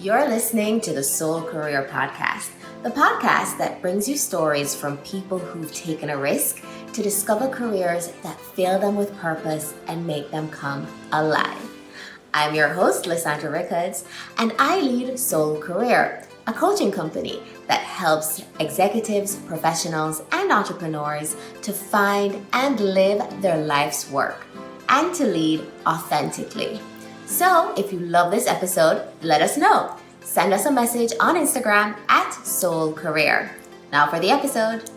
You're listening to the Soul Career Podcast, the podcast that brings you stories from people who've taken a risk to discover careers that fill them with purpose and make them come alive. I'm your host, Lysandra Rickards, and I lead Soul Career, a coaching company that helps executives, professionals, and entrepreneurs to find and live their life's work and to lead authentically. So if you love this episode, let us know. Send us a message on Instagram at Soul Career. Now for the episode.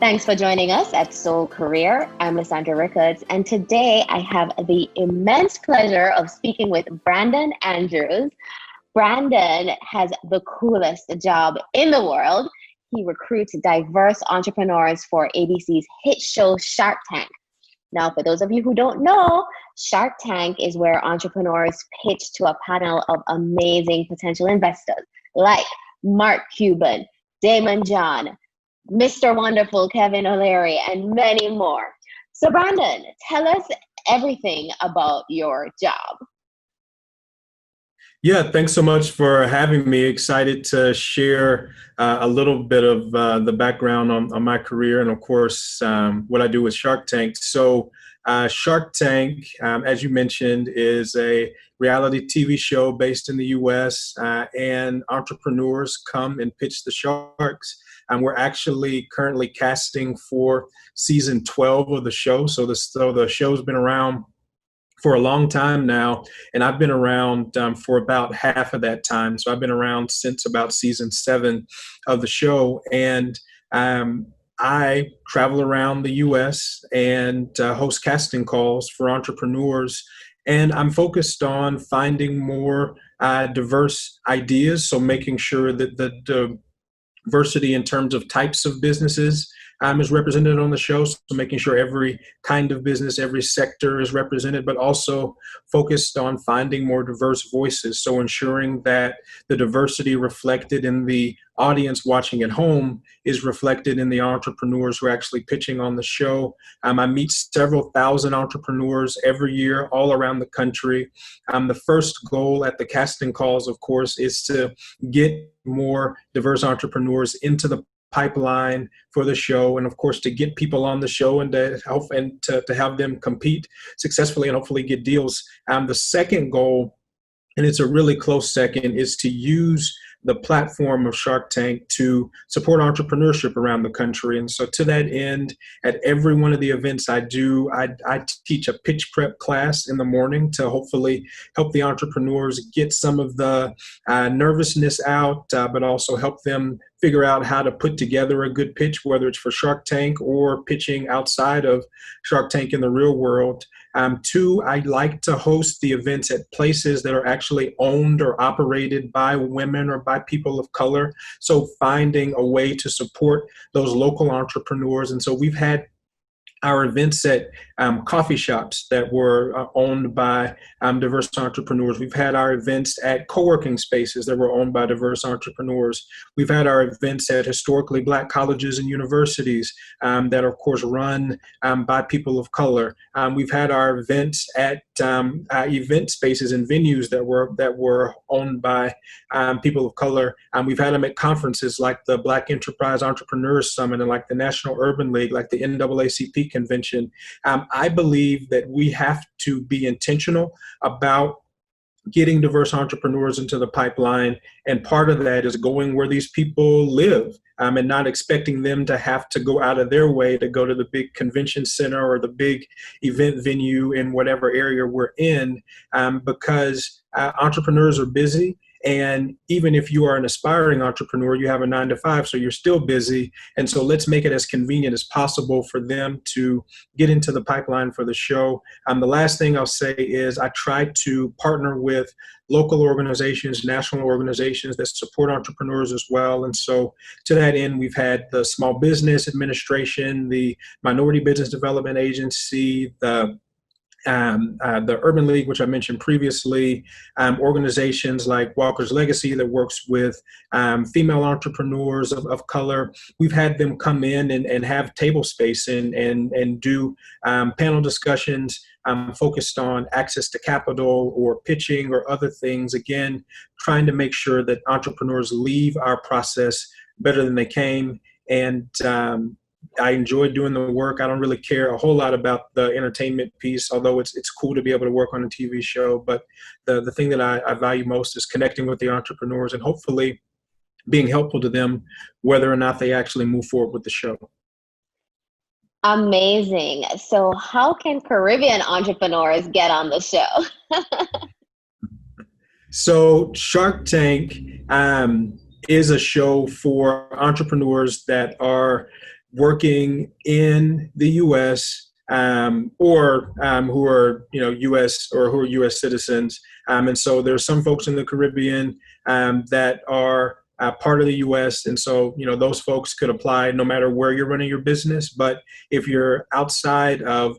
Thanks for joining us at Soul Career. I'm Lysandra Rickards, and today I have the immense pleasure of speaking with Brandon Andrews. Brandon has the coolest job in the world. He recruits diverse entrepreneurs for ABC's hit show Shark Tank. Now, for those of you who don't know, Shark Tank is where entrepreneurs pitch to a panel of amazing potential investors like Mark Cuban, Damon John, Mr. Wonderful Kevin O'Leary, and many more. So Brandon, tell us everything about your job. Yeah, thanks so much for having me. Excited to share a little bit of the background on my career and, of course, what I do with Shark Tank. So Shark Tank, as you mentioned, is a reality TV show based in the U.S. And entrepreneurs come and pitch the sharks. And we're actually currently casting for season 12 of the show. So the show's been around for a long time now, and I've been around for about half of that time. So I've been around since about season 7 of the show, and I travel around the U.S. and host casting calls for entrepreneurs, and I'm focused on finding more diverse ideas, so making sure that the diversity in terms of types of businesses is represented on the show, so making sure every kind of business, every sector is represented, but also focused on finding more diverse voices, so ensuring that the diversity reflected in the audience watching at home is reflected in the entrepreneurs who are actually pitching on the show. I meet several thousand entrepreneurs every year all around the country. The first goal at the casting calls, of course, is to get more diverse entrepreneurs into the pipeline for the show, and of course to get people on the show and to help and to have them compete successfully and hopefully get deals. The second goal, and it's a really close second, is to use the platform of Shark Tank to support entrepreneurship around the country. And so to that end, at every one of the events I do, I teach a pitch prep class in the morning to hopefully help the entrepreneurs get some of the nervousness out, but also help them figure out how to put together a good pitch, whether it's for Shark Tank or pitching outside of Shark Tank in the real world. Two, I like to host the events at places that are actually owned or operated by women or by people of color. So finding a way to support those local entrepreneurs. And so we've had our events at coffee shops that were owned by diverse entrepreneurs. We've had our events at co-working spaces that were owned by diverse entrepreneurs. We've had our events at historically Black colleges and universities that are, of course, run by people of color. We've had our events at event spaces and venues that were owned by people of color. We've had them at conferences like the Black Enterprise Entrepreneurs Summit and like the National Urban League, like the NAACP convention. I believe that we have to be intentional about getting diverse entrepreneurs into the pipeline. And part of that is going where these people live and not expecting them to have to go out of their way to go to the big convention center or the big event venue in whatever area we're in, because entrepreneurs are busy. And even if you are an aspiring entrepreneur, you have a 9-to-5, so you're still busy. And so let's make it as convenient as possible for them to get into the pipeline for the show. The last thing I'll say is I try to partner with local organizations, national organizations that support entrepreneurs as well. And so to that end, we've had the Small Business Administration, the Minority Business Development Agency, the the Urban League, which I mentioned previously, organizations like Walker's Legacy that works with female entrepreneurs of color. We've had them come in and have table space and do panel discussions focused on access to capital or pitching or other things. Again, trying to make sure that entrepreneurs leave our process better than they came. And I enjoy doing the work. I don't really care a whole lot about the entertainment piece, although it's cool to be able to work on a TV show. But the thing that I value most is connecting with the entrepreneurs and hopefully being helpful to them, whether or not they actually move forward with the show. Amazing. So how can Caribbean entrepreneurs get on the show? So Shark Tank is a show for entrepreneurs that are working in the U.S. Or who are U.S. or who are U.S. citizens, and so there's some folks in the Caribbean that are part of the U.S. and so those folks could apply no matter where you're running your business. But if you're outside of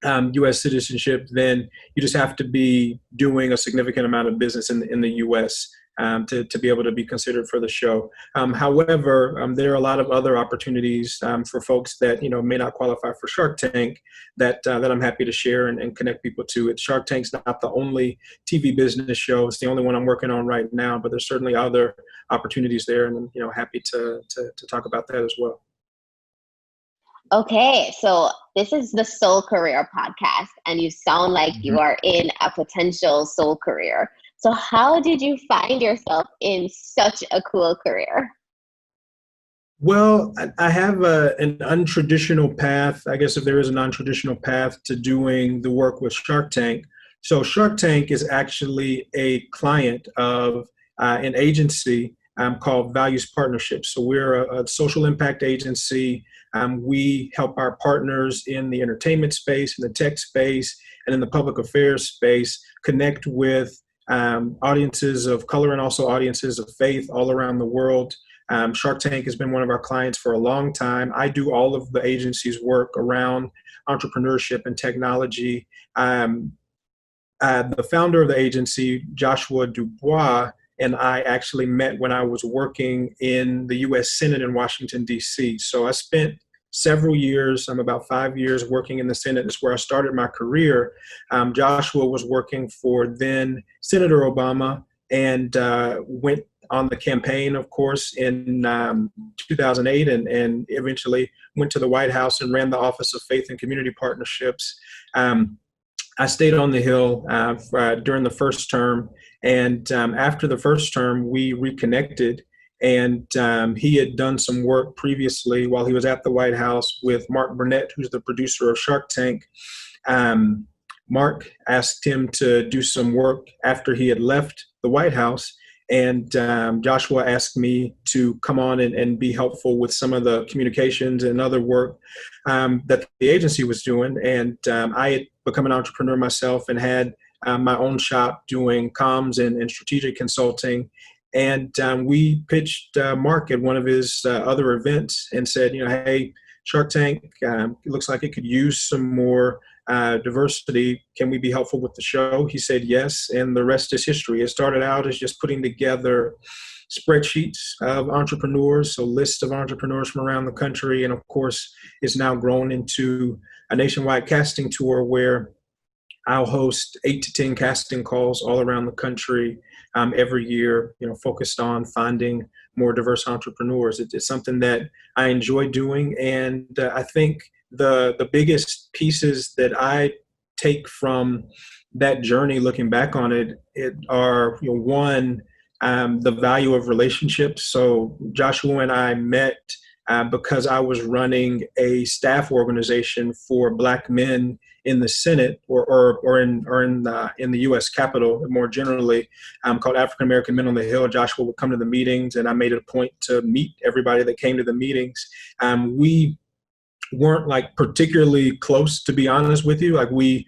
U.S. citizenship, then you just have to be doing a significant amount of business in the U.S. To be able to be considered for the show. However, there are a lot of other opportunities for folks that may not qualify for Shark Tank that I'm happy to share and connect people to. Shark Tank's not the only TV business show; it's the only one I'm working on right now. But there's certainly other opportunities there, and I'm happy to talk about that as well. Okay, so this is the Soul Career podcast, and you sound like you are in a potential soul career. So how did you find yourself in such a cool career? Well, I have an untraditional path, I guess, if there is a non-traditional path to doing the work with Shark Tank. So Shark Tank is actually a client of an agency called Values Partnerships. So we're a social impact agency. We help our partners in the entertainment space, in the tech space, and in the public affairs space connect with audiences of color and also audiences of faith all around the world. Shark Tank has been one of our clients for a long time. I do all of the agency's work around entrepreneurship and technology. The founder of the agency, Joshua Dubois, and I actually met when I was working in the U.S. Senate in Washington, D.C. So I spent several years, about 5 years working in the Senate. It's where I started my career. Joshua was working for then Senator Obama and went on the campaign, of course, in 2008 and eventually went to the White House and ran the Office of Faith and Community Partnerships. I stayed on the Hill during the first term. And after the first term, we reconnected. And he had done some work previously while he was at the White House with Mark Burnett, who's the producer of Shark Tank. Mark asked him to do some work after he had left the White House. And Joshua asked me to come on and be helpful with some of the communications and other work that the agency was doing. And I had become an entrepreneur myself and had my own shop doing comms and strategic consulting. And we pitched Mark at one of his other events and said, hey, Shark Tank, it looks like it could use some more diversity. Can we be helpful with the show? He said yes, and the rest is history. It started out as just putting together spreadsheets of entrepreneurs, so lists of entrepreneurs from around the country, and of course, it's now grown into a nationwide casting tour where I'll host 8 to 10 casting calls all around the country every year, focused on finding more diverse entrepreneurs. It's something that I enjoy doing, and I think the biggest pieces that I take from that journey, looking back on it are one, the value of relationships. So Joshua and I met because I was running a staff organization for Black men in the Senate or in the U.S. Capitol more generally, called African American Men on the Hill. Joshua would come to the meetings, and I made it a point to meet everybody that came to the meetings. We weren't particularly close, to be honest with you. We,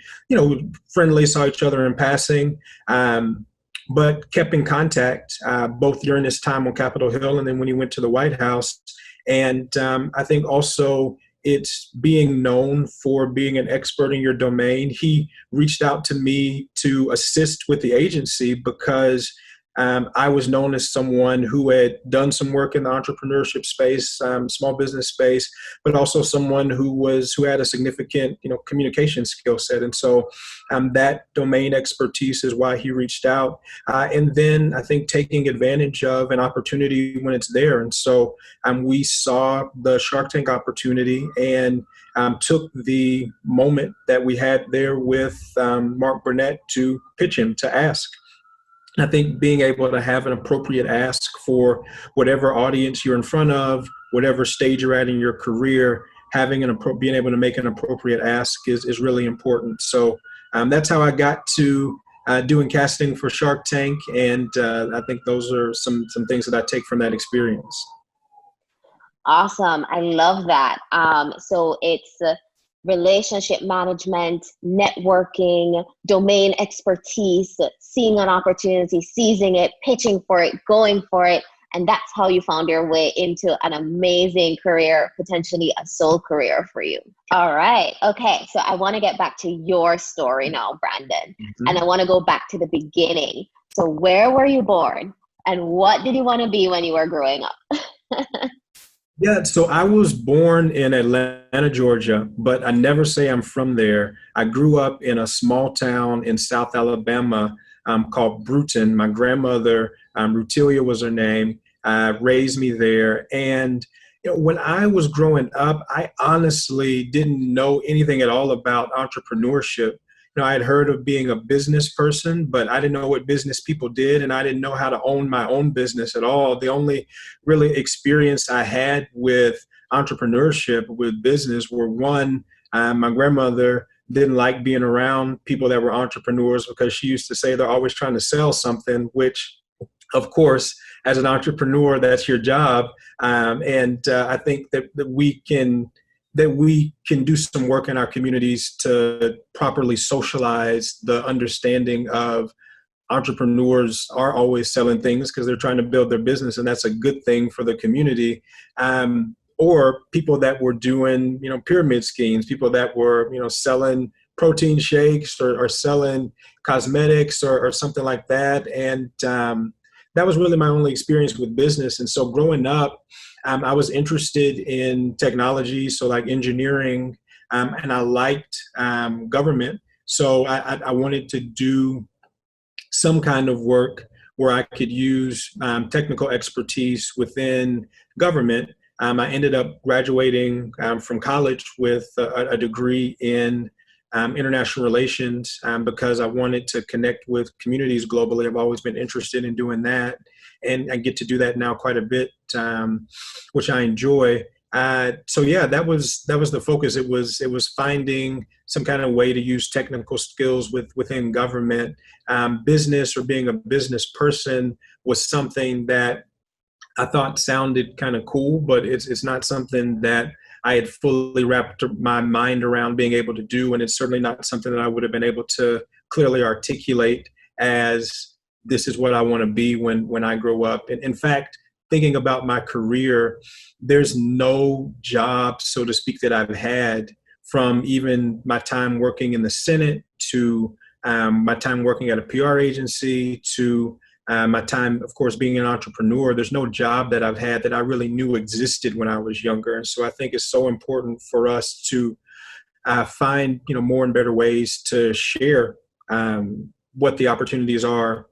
friendly, saw each other in passing, but kept in contact both during his time on Capitol Hill and then when he went to the White House. And I think also it's being known for being an expert in your domain. He reached out to me to assist with the agency because I was known as someone who had done some work in the entrepreneurship space, small business space, but also someone who had a significant, communication skill set. And so that domain expertise is why he reached out. And then I think taking advantage of an opportunity when it's there. And so we saw the Shark Tank opportunity and took the moment that we had there with Mark Burnett to pitch him, to ask. I think being able to have an appropriate ask for whatever audience you're in front of, whatever stage you're at in your career, being able to make an appropriate ask is really important. So that's how I got to doing casting for Shark Tank, and I think those are some things that I take from that experience. Awesome. I love that. So it's relationship management, networking, domain expertise, seeing an opportunity, seizing it, pitching for it, going for it. And that's how you found your way into an amazing career, potentially a soul career for you. All right. Okay. So I want to get back to your story now, Brandon. Mm-hmm. And I want to go back to the beginning. So where were you born? And what did you want to be when you were growing up? Yeah, so I was born in Atlanta, Georgia, but I never say I'm from there. I grew up in a small town in South Alabama called Bruton. My grandmother, Rutilia was her name, raised me there. And when I was growing up, I honestly didn't know anything at all about entrepreneurship. I had heard of being a business person, but I didn't know what business people did, and I didn't know how to own my own business at all. The only really experience I had with entrepreneurship, with business, were one, my grandmother didn't like being around people that were entrepreneurs because she used to say they're always trying to sell something, which, of course, as an entrepreneur, that's your job. I think that we can do some work in our communities to properly socialize the understanding of entrepreneurs are always selling things because they're trying to build their business, and that's a good thing for the community. Or people that were doing, pyramid schemes, people that were, selling protein shakes or selling cosmetics or something like that. And that was really my only experience with business. And so growing up, I was interested in technology, so like engineering, and I liked government. So I wanted to do some kind of work where I could use technical expertise within government. I ended up graduating from college with a degree in international relations because I wanted to connect with communities globally. I've always been interested in doing that, and I get to do that now quite a bit, which I enjoy. So yeah, that was the focus. It was finding some kind of way to use technical skills within government. Business, or being a business person, was something that I thought sounded kind of cool, but it's not something that I had fully wrapped my mind around being able to do. And it's certainly not something that I would have been able to clearly articulate as this is what I want to be when I grow up. And in fact, thinking about my career, there's no job, so to speak, that I've had, from even my time working in the Senate to my time working at a PR agency to my time, of course, being an entrepreneur. There's no job that I've had that I really knew existed when I was younger. And so I think it's so important for us to find, more and better ways to share what the opportunities are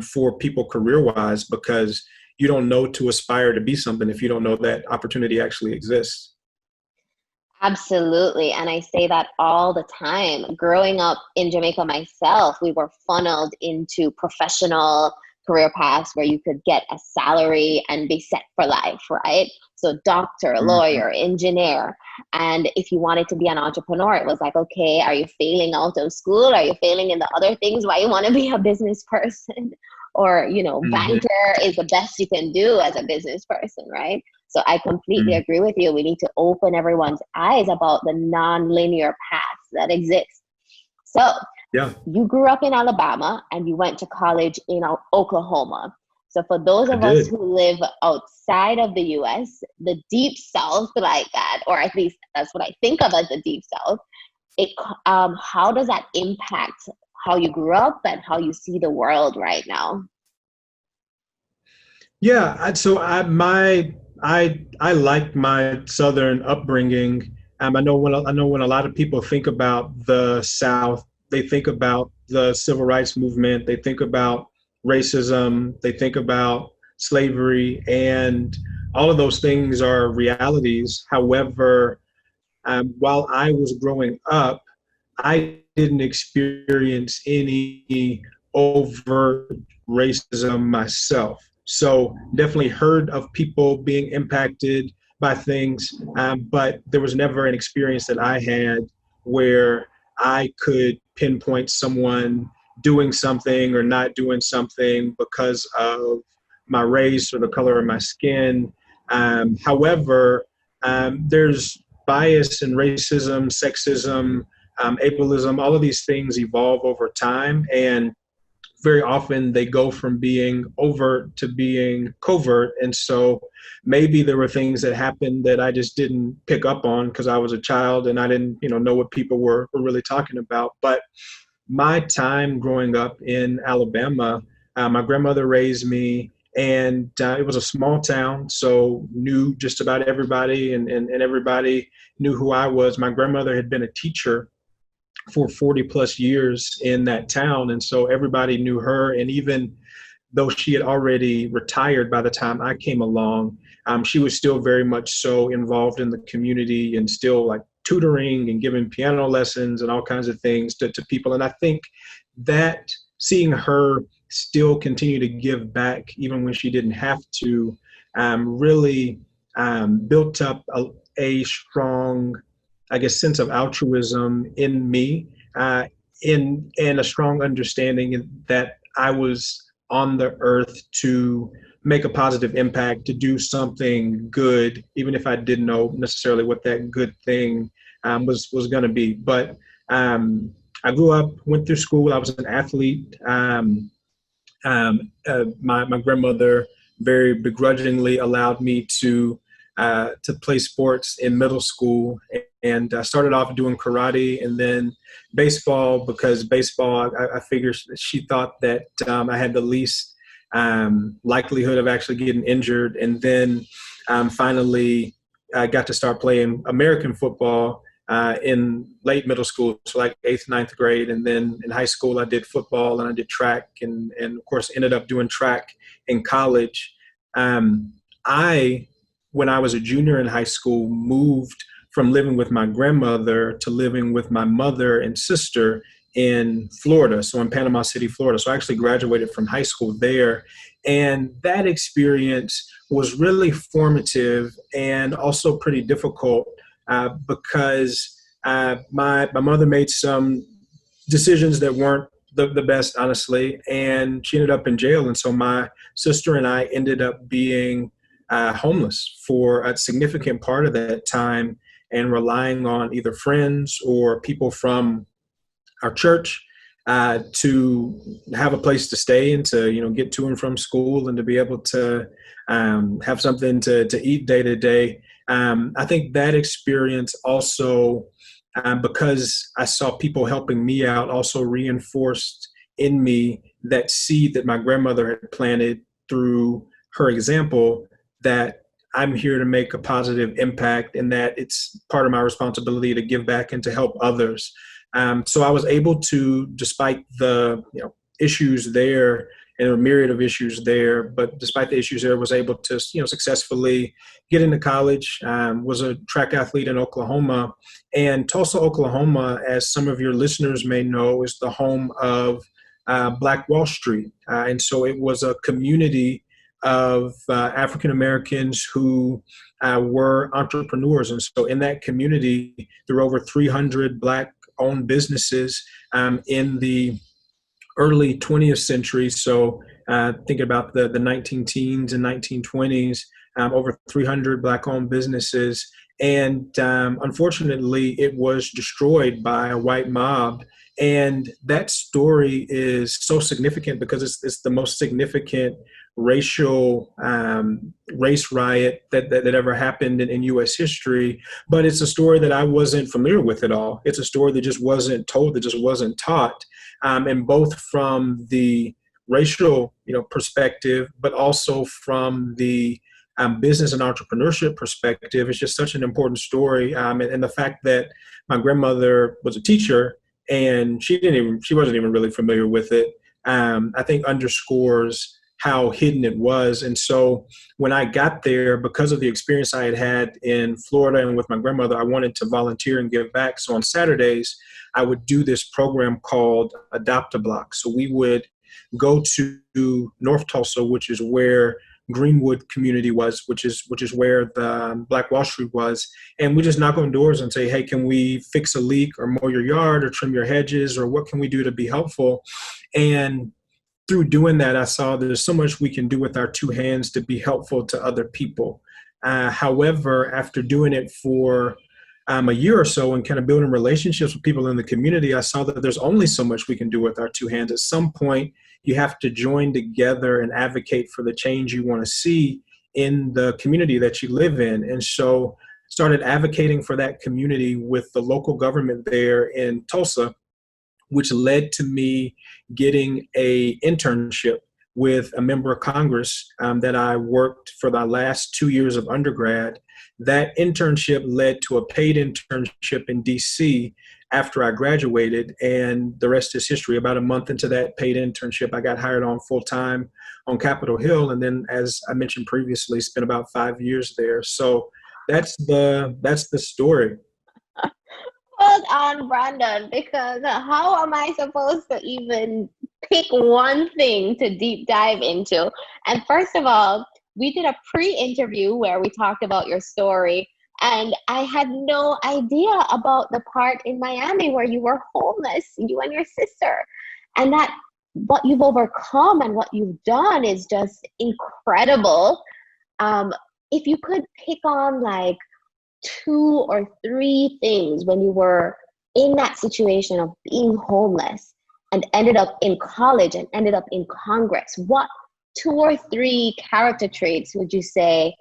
for people career-wise, because you don't know to aspire to be something if you don't know that opportunity actually exists. Absolutely. And I say that all the time. Growing up in Jamaica myself, we were funneled into professional career paths where you could get a salary and be set for life, right? So doctor, lawyer, engineer. And if you wanted to be an entrepreneur, it was like, okay, are you failing out of school? Are you failing in the other things? Why you want to be a business person? Or, banker is the best you can do as a business person, right? So I completely agree with you. We need to open everyone's eyes about the non-linear paths that exist. So you grew up in Alabama and you went to college in Oklahoma. So for those I of us did. who live outside of the US, the deep south like that, or at least that's what I think of as the deep south, how does that impact how you grew up and how you see the world right now? Yeah, I like my Southern upbringing. I know when a lot of people think about the South, they think about the civil rights movement, they think about racism, they think about slavery, and all of those things are realities. However, while I was growing up, I didn't experience any overt racism myself. So definitely heard of people being impacted by things, but there was never an experience that I had where I could pinpoint someone doing something or not doing something because of my race or the color of my skin. However, there's bias and racism, sexism, ableism, all of these things evolve over time. And very often they go from being overt to being covert. And so maybe there were things that happened that I just didn't pick up on because I was a child and I didn't, know what people were really talking about. But my time growing up in Alabama, my grandmother raised me, and it was a small town, so knew just about everybody, and everybody knew who I was. My grandmother had been a teacher for 40 plus years in that town, and so everybody knew her. And even though she had already retired by the time I came along, she was still very much so involved in the community and still like tutoring and giving piano lessons and all kinds of things to people. And I think that seeing her still continue to give back, even when she didn't have to, really built up a strong, I guess, sense of altruism in me, in a strong understanding that I was on the earth to make a positive impact, to do something good, even if I didn't know necessarily what that good thing was going to be. But I grew up, went through school. I was an athlete. My grandmother very begrudgingly allowed me to play sports in middle school, and I started off doing karate and then baseball, because baseball, I figured she thought that I had the least likelihood of actually getting injured. And then finally I got to start playing American football in late middle school, so like 8th, 9th grade. And then in high school, I did football and I did track, and of course ended up doing track in college. When I was a junior in high school, moved from living with my grandmother to living with my mother and sister in Florida, so in Panama City, Florida. So I actually graduated from high school there. And that experience was really formative and also pretty difficult because my mother made some decisions that weren't the best, honestly, and she ended up in jail. And so my sister and I ended up being homeless for a significant part of that time, and relying on either friends or people from our church to have a place to stay and to get to and from school, and to be able to have something to eat day to day. I think that experience also, because I saw people helping me out, also reinforced in me that seed that my grandmother had planted through her example, that I'm here to make a positive impact, and that it's part of my responsibility to give back and to help others. So I was able to, despite the issues there, and a myriad of issues there, but despite the issues there, was able to successfully get into college. Was a track athlete in Oklahoma, and Tulsa, Oklahoma, as some of your listeners may know, is the home of Black Wall Street, and so it was a community of African Americans who were entrepreneurs. And so in that community, there were over 300 Black-owned businesses in the early 20th century. So thinking about the 19 teens and 1920s, over 300 Black-owned businesses. And unfortunately, it was destroyed by a white mob And that story is so significant because it's the most significant race riot that ever happened in U.S. history. But it's a story that I wasn't familiar with at all. It's a story that just wasn't told, that just wasn't taught, and both from the racial, perspective, but also from the business and entrepreneurship perspective. It's just such an important story, and the fact that my grandmother was a teacher and she wasn't even really familiar with it, I think underscores how hidden it was. And so when I got there, because of the experience I had in Florida and with my grandmother, I wanted to volunteer and give back. So on Saturdays, I would do this program called Adopt a Block. So we would go to North Tulsa, which is where Greenwood community was, which is where the Black Wall Street was. And we just knock on doors and say, hey, can we fix a leak or mow your yard or trim your hedges, or what can we do to be helpful? And through doing that, I saw there's so much we can do with our two hands to be helpful to other people. However, after doing it for a year or so and kind of building relationships with people in the community, I saw that there's only so much we can do with our two hands. At some point, you have to join together and advocate for the change you want to see in the community that you live in. And so started advocating for that community with the local government there in Tulsa, which led to me getting an internship with a member of Congress that I worked for the last 2 years of undergrad. That internship led to a paid internship in DC after I graduated, and the rest is history. About a month into that paid internship, I got hired on full-time on Capitol Hill, and then, as I mentioned previously, spent about 5 years there. So that's the story. Hold on, Brandon, because how am I supposed to even pick one thing to deep dive into? And first of all, we did a pre-interview where we talked about your story, and I had no idea about the part in Miami where you were homeless, you and your sister, and that what you've overcome and what you've done is just incredible. If you could pick on like 2 or 3 things when you were in that situation of being homeless and ended up in college and ended up in Congress, what 2 or 3 character traits would you say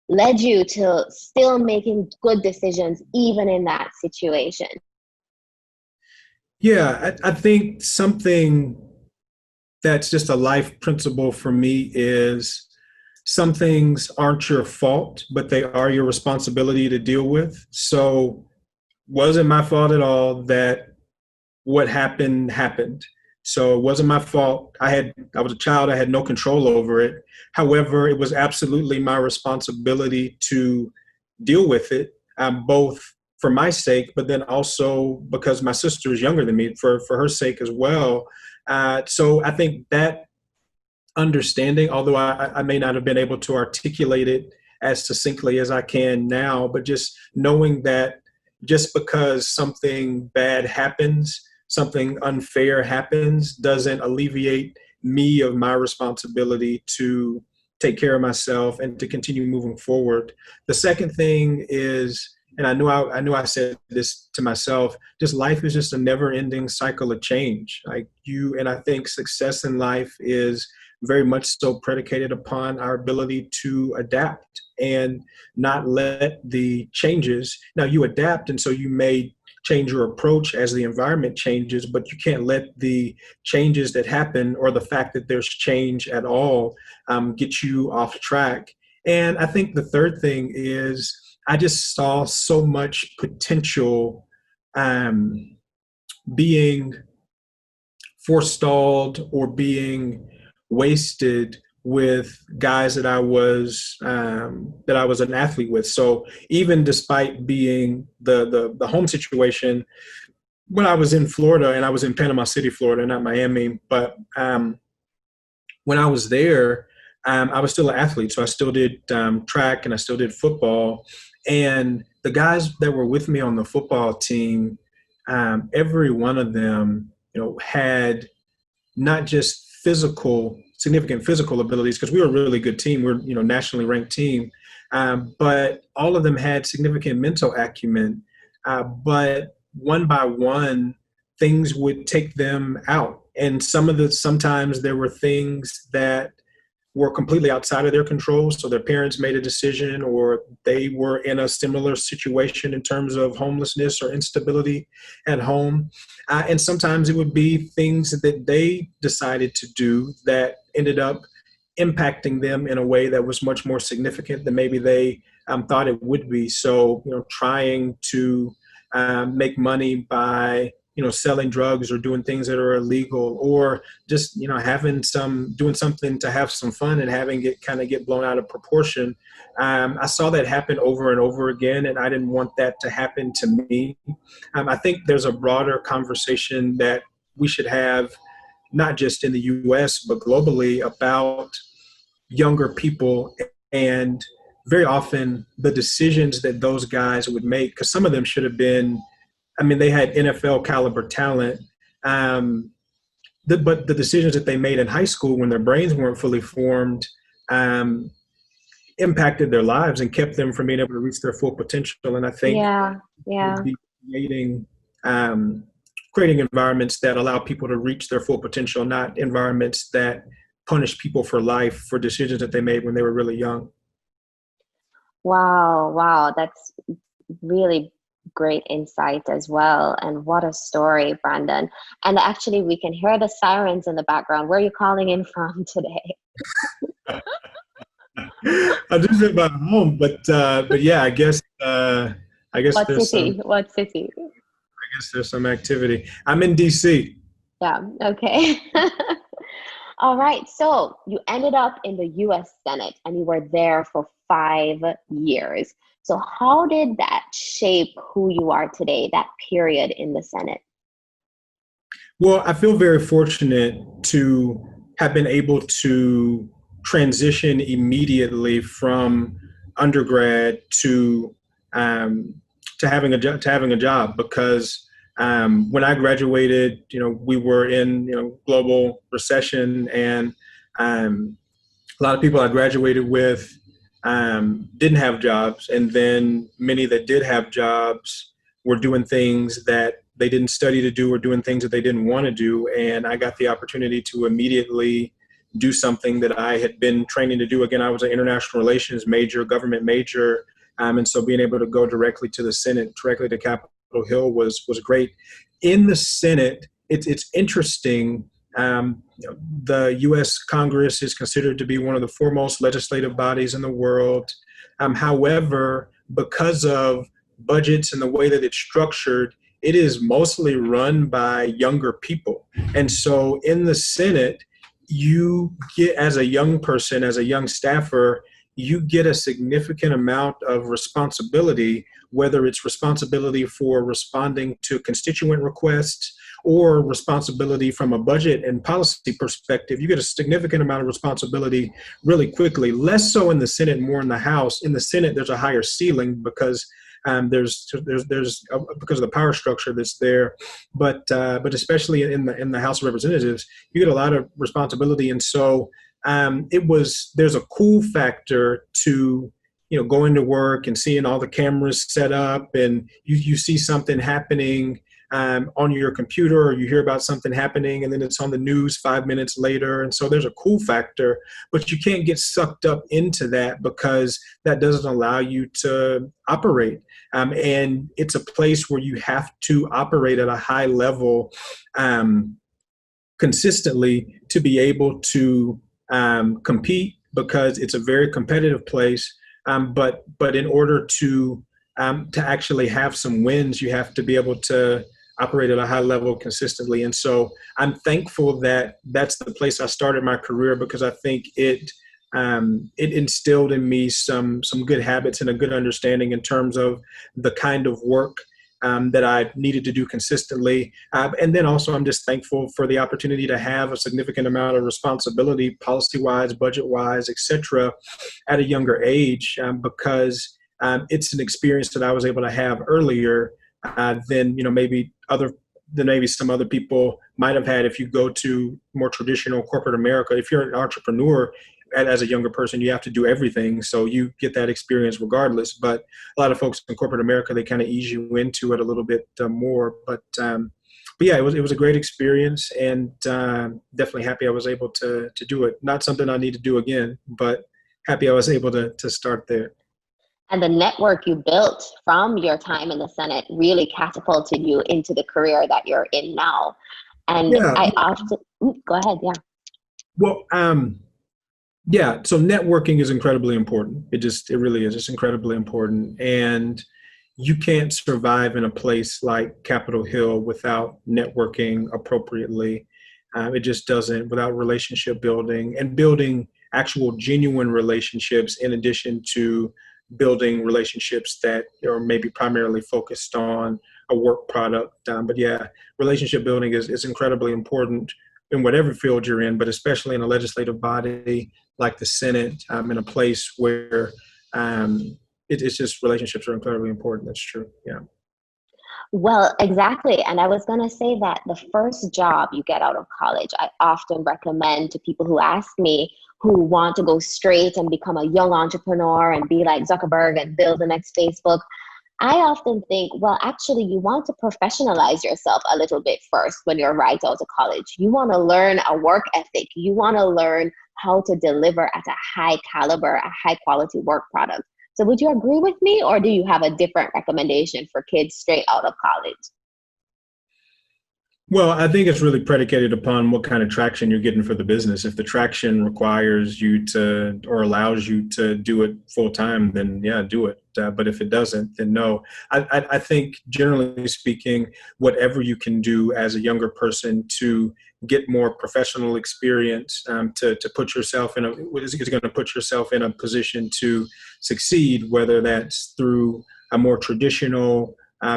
led you to still making good decisions even in that situation? Yeah, I think something that's just a life principle for me is some things aren't your fault, but they are your responsibility to deal with. So wasn't my fault at all that what happened. So it wasn't my fault. I was a child. I had no control over it. However, it was absolutely my responsibility to deal with it, both for my sake, but then also because my sister is younger than me, for her sake as well. So I think that understanding, although I may not have been able to articulate it as succinctly as I can now, but just knowing that just because something bad happens, something unfair happens, doesn't alleviate me of my responsibility to take care of myself and to continue moving forward. The second thing is, and I knew I said this to myself, just life is just a never-ending cycle of change. And I think success in life is very much so predicated upon our ability to adapt and not let the changes. Now you adapt, and so you may change your approach as the environment changes, but you can't let the changes that happen or the fact that there's change at all get you off track. And I think the third thing is I just saw so much potential being forestalled or being wasted with guys that I was an athlete with. So even despite being the home situation, when I was in Florida, and I was in Panama City, Florida, not Miami, but when I was there, I was still an athlete. So I still did track and I still did football. And the guys that were with me on the football team, every one of them, had not just significant physical abilities, because we were a really good team. We're, nationally ranked team. But all of them had significant mental acumen. But one by one, things would take them out. And sometimes there were things that were completely outside of their control. So their parents made a decision, or they were in a similar situation in terms of homelessness or instability at home. And sometimes it would be things that they decided to do that ended up impacting them in a way that was much more significant than maybe they thought it would be. So, trying to make money by selling drugs or doing things that are illegal, or just doing something to have some fun and having it kind of get blown out of proportion. I saw that happen over and over again, and I didn't want that to happen to me. I think there's a broader conversation that we should have, not just in the US, but globally, about younger people, and very often the decisions that those guys would make, because some of them should have been, they had NFL caliber talent, but the decisions that they made in high school when their brains weren't fully formed impacted their lives and kept them from being able to reach their full potential. And I think creating environments that allow people to reach their full potential, not environments that punish people for life for decisions that they made when they were really young. Wow. That's really great insight as well. And what a story, Brandon. And actually, we can hear the sirens in the background. Where are you calling in from today? I just live at home, but yeah, I guess What there's city? What city? I guess there's some activity. I'm in DC. Yeah. Okay. All right. So you ended up in the U.S. Senate, and you were there for 5 years. So how did that shape who you are today, that period in the Senate? Well, I feel very fortunate to have been able to transition immediately from undergrad to having a job, because when I graduated, we were in global recession, and a lot of people I graduated with didn't have jobs, and then many that did have jobs were doing things that they didn't study to do, or doing things that they didn't want to do. And I got the opportunity to immediately do something that I had been training to do. Again, I was an international relations major, government major, and so being able to go directly to the Senate, directly to Capitol Hill was great. In the Senate, it's interesting. The U.S. Congress is considered to be one of the foremost legislative bodies in the world. However, because of budgets and the way that it's structured, it is mostly run by younger people. And so in the Senate, you get, as a young person, as a young staffer, you get a significant amount of responsibility, whether it's responsibility for responding to constituent requests or responsibility from a budget and policy perspective. You get a significant amount of responsibility really quickly, less so in the Senate, more in the House. In the Senate, there's a higher ceiling because there's because of the power structure that's there, but especially in the House of Representatives, you get a lot of responsibility. And so there's a cool factor to going to work and seeing all the cameras set up, and you see something happening on your computer, or you hear about something happening and then it's on the news 5 minutes later. And so there's a cool factor, but you can't get sucked up into that because that doesn't allow you to operate. And it's a place where you have to operate at a high level consistently to be able to compete, because it's a very competitive place. But in order to actually have some wins, you have to be able to operate at a high level consistently. And so I'm thankful that that's the place I started my career, because I think it instilled in me some good habits and a good understanding in terms of the kind of work that I needed to do consistently. And then also I'm just thankful for the opportunity to have a significant amount of responsibility, policy-wise, budget-wise, et cetera, at a younger age, because it's an experience that I was able to have earlier than maybe some other people might have had. If you go to more traditional corporate America, if you're an entrepreneur as a younger person, you have to do everything. So you get that experience regardless. But a lot of folks in corporate America, they kind of ease you into it a little bit more. But but yeah, it was a great experience, and definitely happy I was able to do it. Not something I need to do again, but happy I was able to start there. And the network you built from your time in the Senate really catapulted you into the career that you're in now. And Yeah. I often, go ahead, yeah. Well, yeah. So networking is incredibly important. It really is. It's incredibly important, and you can't survive in a place like Capitol Hill without networking appropriately. It just doesn't, without relationship building and building actual genuine relationships in addition to building relationships that are maybe primarily focused on a work product. But yeah, relationship building is incredibly important in whatever field you're in, but especially in a legislative body like the Senate, in a place where it's just relationships are incredibly important. That's true. Yeah. Well, exactly. And I was going to say that the first job you get out of college, I often recommend to people who ask me who want to go straight and become a young entrepreneur and be like Zuckerberg and build the next Facebook. I often think, well, actually, you want to professionalize yourself a little bit first when you're right out of college. You want to learn a work ethic. You want to learn how to deliver at a high caliber, a high quality work product. So would you agree with me, or do you have a different recommendation for kids straight out of college? Well, I think it's really predicated upon what kind of traction you're getting for the business. If the traction requires you to or allows you to do it full time, then yeah, do it. But if it doesn't, then no. I think generally speaking, whatever you can do as a younger person to get more professional experience, to put yourself in is going to put yourself in a position to succeed, whether that's through a more traditional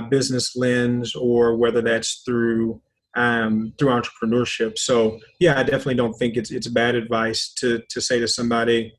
business lens or whether that's through entrepreneurship. So yeah, I definitely don't think it's bad advice to say to somebody,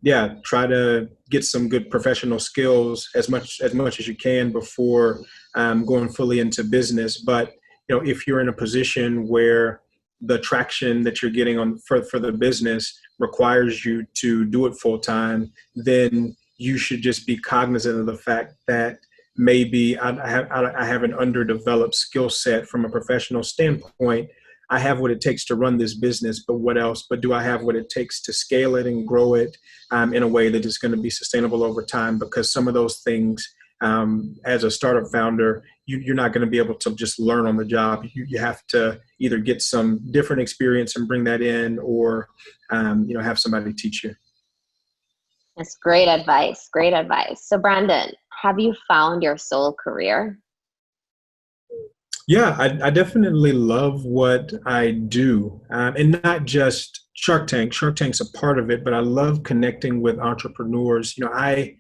yeah, try to get some good professional skills as much as you can before going fully into business. But if you're in a position where the traction that you're getting on for the business requires you to do it full time, then you should just be cognizant of the fact that maybe I have an underdeveloped skill set from a professional standpoint. I have what it takes to run this business, but what else? But do I have what it takes to scale it and grow it in a way that is going to be sustainable over time? Because some of those things, as a startup founder, you're not going to be able to just learn on the job. You have to either get some different experience and bring that in, or have somebody teach you. That's great advice. Great advice. So Brandon, have you found your soul career? Yeah, I definitely love what I do, and not just Shark Tank. Shark Tank's a part of it, but I love connecting with entrepreneurs. I,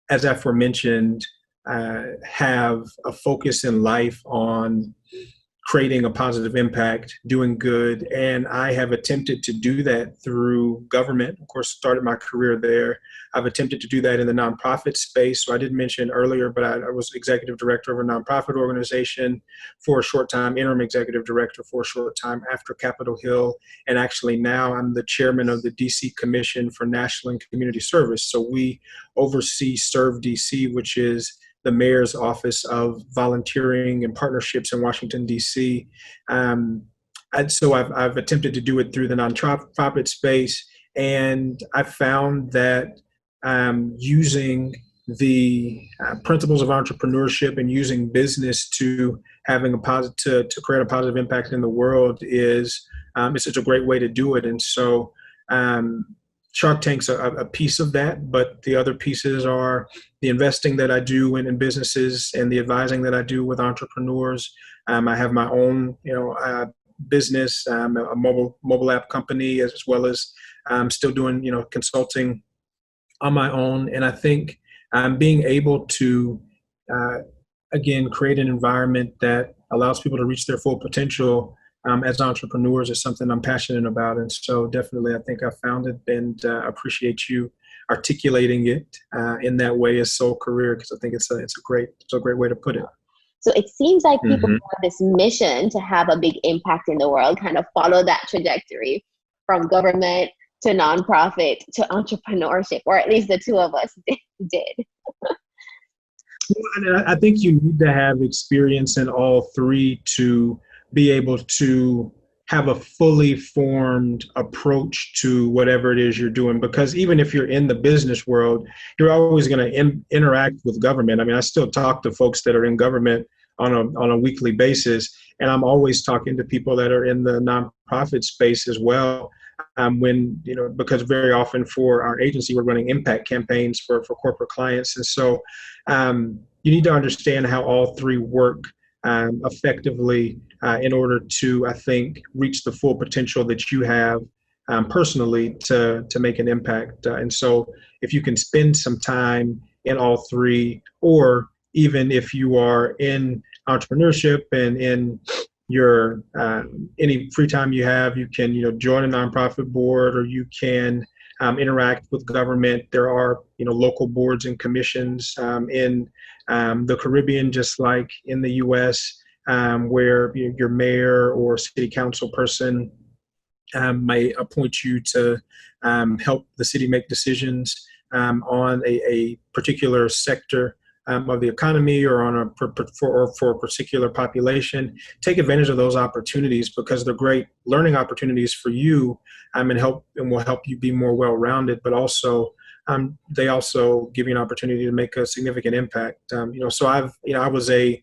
as aforementioned, have a focus in life on creating a positive impact, doing good. And I have attempted to do that through government. Of course, started my career there. I've attempted to do that in the nonprofit space. So I didn't mention earlier, but I was executive director of a nonprofit organization for a short time, interim executive director for a short time after Capitol Hill. And actually now I'm the chairman of the DC Commission for National and Community Service. So we oversee Serve DC, which is the mayor's office of volunteering and partnerships in Washington, D.C. So I've attempted to do it through the nonprofit space, and I found that using the principles of entrepreneurship and using business to having to create a positive impact in the world is it's such a great way to do it. And so Shark Tank's a piece of that, but the other pieces are the investing that I do in businesses and the advising that I do with entrepreneurs. I have my own, business, a mobile app company, as well as I'm still doing, consulting on my own. And I think being able to, again, create an environment that allows people to reach their full potential as entrepreneurs is something I'm passionate about. And so definitely I think I found it, and appreciate you articulating it in that way as soul career, because I think it's a great way to put it. So it seems like people have this mission to have a big impact in the world, kind of follow that trajectory from government to nonprofit to entrepreneurship, or at least the two of us did. I think you need to have experience in all three to be able to have a fully formed approach to whatever it is you're doing. Because even if you're in the business world, you're always going to interact with government. I mean, I still talk to folks that are in government on a weekly basis, and I'm always talking to people that are in the nonprofit space as well. Because very often for our agency, we're running impact campaigns for corporate clients. And so you need to understand how all three work effectively in order to, I think, reach the full potential that you have personally to make an impact. And so if you can spend some time in all three, or even if you are in entrepreneurship and in your any free time you have, you can join a nonprofit board, or you can interact with government. There are local boards and commissions in the Caribbean, just like in the U.S., where your mayor or city council person may appoint you to help the city make decisions on a particular sector of the economy, or for a particular population. Take advantage of those opportunities, because they're great learning opportunities for you, and will help you be more well-rounded. But also, they also give you an opportunity to make a significant impact. So I was a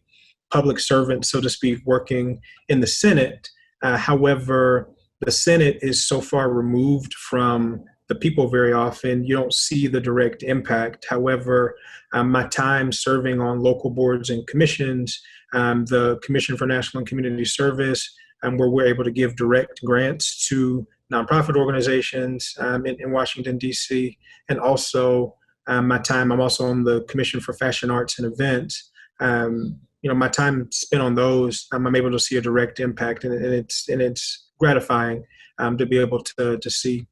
public servant, so to speak, working in the Senate. However, the Senate is so far removed from the people very often, you don't see the direct impact. However, my time serving on local boards and commissions, the Commission for National and Community Service, where we're able to give direct grants to nonprofit organizations in Washington, D.C., and also I'm also on the Commission for Fashion Arts and Events. My time spent on those, I'm able to see a direct impact, and it's gratifying to be able to see,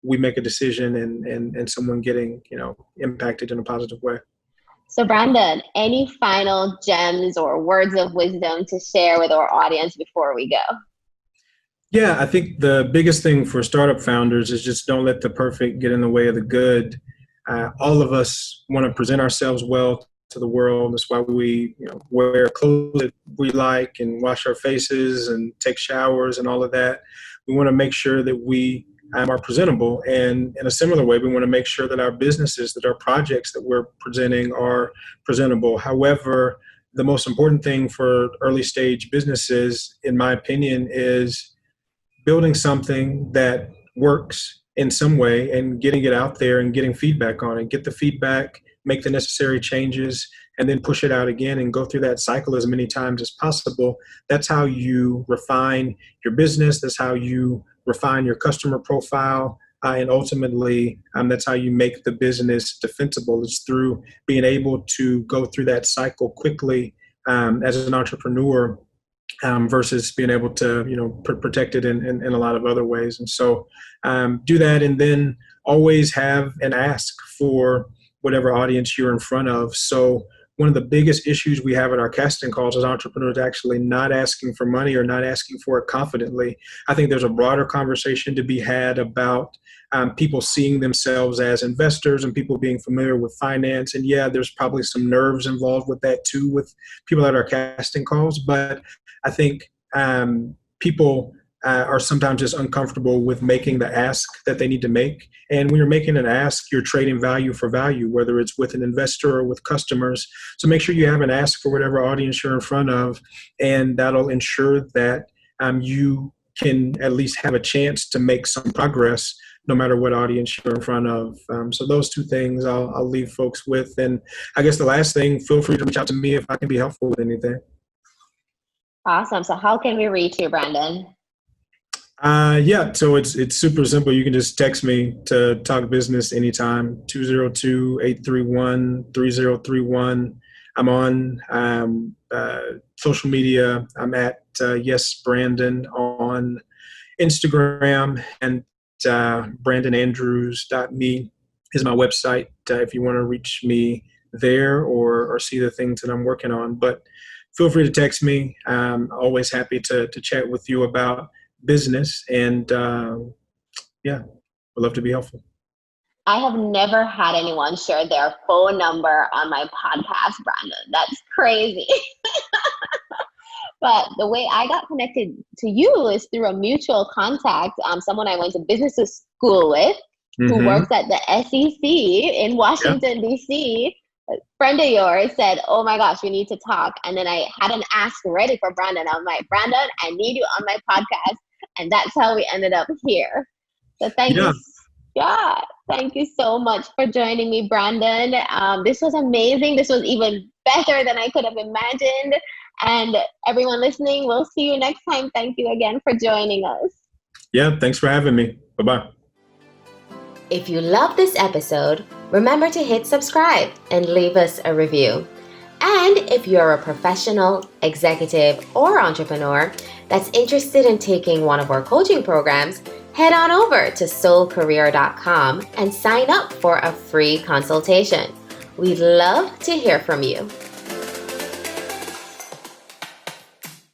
we make a decision and someone getting, impacted in a positive way. So Brandon, any final gems or words of wisdom to share with our audience before we go? Yeah, I think the biggest thing for startup founders is just don't let the perfect get in the way of the good. All of us want to present ourselves well to the world. That's why we wear clothes that we like and wash our faces and take showers and all of that. We want to make sure that we are presentable. And in a similar way, we want to make sure that our businesses, that our projects that we're presenting are presentable. However, the most important thing for early stage businesses, in my opinion, is building something that works in some way and getting it out there and getting feedback on it. Get the feedback, make the necessary changes, and then push it out again and go through that cycle as many times as possible. That's how you refine your business. That's how you refine your customer profile. And ultimately, that's how you make the business defensible. It's through being able to go through that cycle quickly as an entrepreneur versus being able to, protect it in a lot of other ways. And so do that, and then always have an ask for whatever audience you're in front of. So one of the biggest issues we have at our casting calls as entrepreneurs actually not asking for money or not asking for it confidently. I think there's a broader conversation to be had about people seeing themselves as investors and people being familiar with finance. And yeah, there's probably some nerves involved with that too, with people at our casting calls. But I think people are sometimes just uncomfortable with making the ask that they need to make. And when you're making an ask, you're trading value for value, whether it's with an investor or with customers. So make sure you have an ask for whatever audience you're in front of, and that'll ensure that you can at least have a chance to make some progress no matter what audience you're in front of. So those two things I'll leave folks with. And I guess the last thing, feel free to reach out to me if I can be helpful with anything. Awesome. So how can we reach you, Brandon? So it's super simple. You can just text me to talk business anytime, 202-831-3031. I'm on social media. I'm at Yes Brandon on Instagram, and brandonandrews.me is my website if you want to reach me there or see the things that I'm working on. But feel free to text me. I'm always happy to chat with you about business, and I'd love to be helpful. I have never had anyone share their phone number on my podcast, Brandon. That's crazy. But the way I got connected to you is through a mutual contact, someone I went to business school with, who works at the SEC in Washington, D.C. A friend of yours said, oh my gosh, we need to talk. And then I had an ask ready for Brandon. I'm like, Brandon, I need you on my podcast. And that's how we ended up here. So thank you. Yeah, thank you so much for joining me, Brandon. This was amazing. This was even better than I could have imagined. And everyone listening, we'll see you next time. Thank you again for joining us. Yeah, thanks for having me. Bye-bye. If you love this episode, remember to hit subscribe and leave us a review. And if you're a professional, executive, or entrepreneur that's interested in taking one of our coaching programs, head on over to soulcareer.com and sign up for a free consultation. We'd love to hear from you.